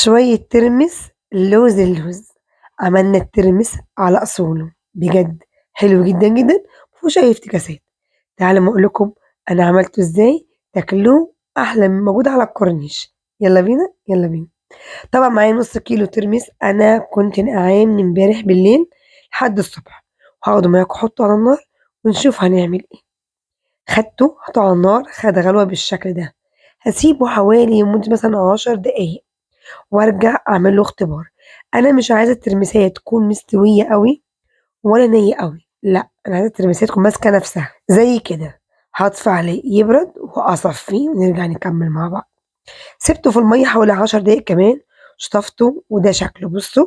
شوية ترمس لوز اللوز، عملنا الترمس على أصوله، بجد حلو جدًا، جدًا، ما فيهوش أي افتكاسات. تعالوا أمّا أقول لكم أنا عملته إزاي تاكلوه أحلى من موجود على الكورنيش. يالّا بينا، يالّا بينا. طبعًا معايا نُص كيلو ترمس، أنا كنت ناقعاه من امبارح بالليل لحد الصبح، وهاخده معاكم أحطه على النار ونشوف هنعمل إيه. خدته حطيته على النار، خد غلوة بالشكل ده، هاسيبه حوالي لمدة مثلًا 10 دقايق. وارجع أعمل له اختبار. أنا مش عايزة الترمسية تكون مستوية أوي ولا نيّة أوي، لأ، أنا عايزة الترمسية تكون ماسكة نفسها، زي كده. هاطفي عليه يبرد وأصفّيه ونرجع نكمّل مع بعض. سِبته في المَيّة حوالي 10 دقايق كمان، شطفته وده شكله، بُصّوا،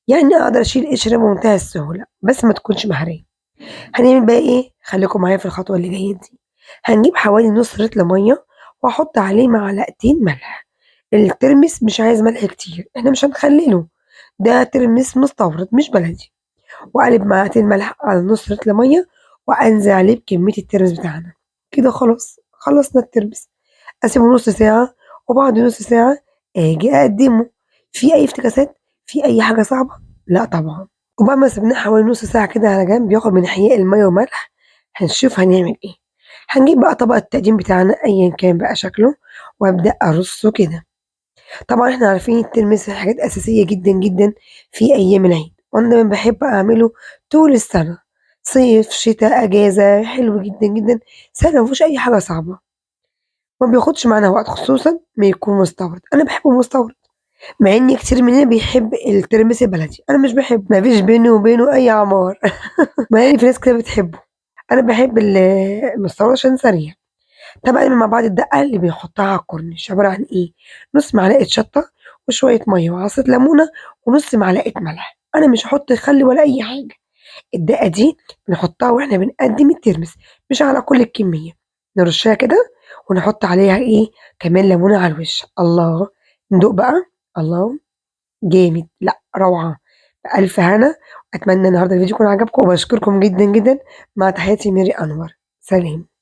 يعني أقدر أشيل قشرة بمنتهى السهولة، بس ما تكونش مهرية. هنعمل بقى إيه، خليكم معايا في الخطوة اللي جاية دي. هنجيب حوالي نُص لتر مَيّة وأحط عليه معلقتين ملح. الترمس مش عايز ملح كتير، إحنا مش هنخلّله، ده ترمس مستورد مش بلدي. وأقلب معلقتين ملح على نُص لتر مَيّة وأنزل عليه بكمية الترمس بتاعنا. كده خلاص، خلّصنا الترمس. أسيبه نُص ساعة وبعد نُص ساعة آجي أقدّمه. في أي افتكاسات، في أي حاجة صعبة؟ لأ طبعًا. وبعد ما سِبناه حوالي نُص ساعة كده على جنب ياخد من إحياء المَيّة وملح، هنشوف هنعمل إيه. هنجيب بقى طبق التقديم بتاعنا أيًا كان بقى شكله وأبدأ أرصه كده. طبعًا إحنا عارفين الترمس حاجات أساسية جدًا، جدًا في أيام العيد، وأنا دايمًا باحب أعمله طول السنة، صيف، شتا، أجازة، حلو جدًا، جدًا، سهل ما فيهوش أي حاجة صعبة. ما بياخدش معانا وقت خصوصًا ما يكون مستورد، أنا باحبه مستورد، مع إن كتير مننا بيحب الترمس البلدي، أنا مش باحبه، ما فيش بيني وبينه أي عمار مع إن في ناس كتيرة بتحبه. أنا باحب المستورد عشان سريع. طبعًا نعمل مع بعض الدقة اللي بنحطها على الكورنيش، عبارة عن إيه، نُص معلقة شطة وشوية مَيّة وعصرة ليمونة ونُص معلقة ملح. أنا مش هاحط خل ولا أي حاجة. الدقة دي بنحطها وإحنا بنقدّم الترمس، مش على كل الكمية. نرشّها كده ونحط عليها إيه، كمان ليمونة على الوش. الله! ندوق بقى، الله! جامد، لأ روعة. بألف هنا. أتمنى النهارده الفيديو يكون عجبكم وباشكركم جدًا، جدًا. مع تحياتي ميري أنور. سلام.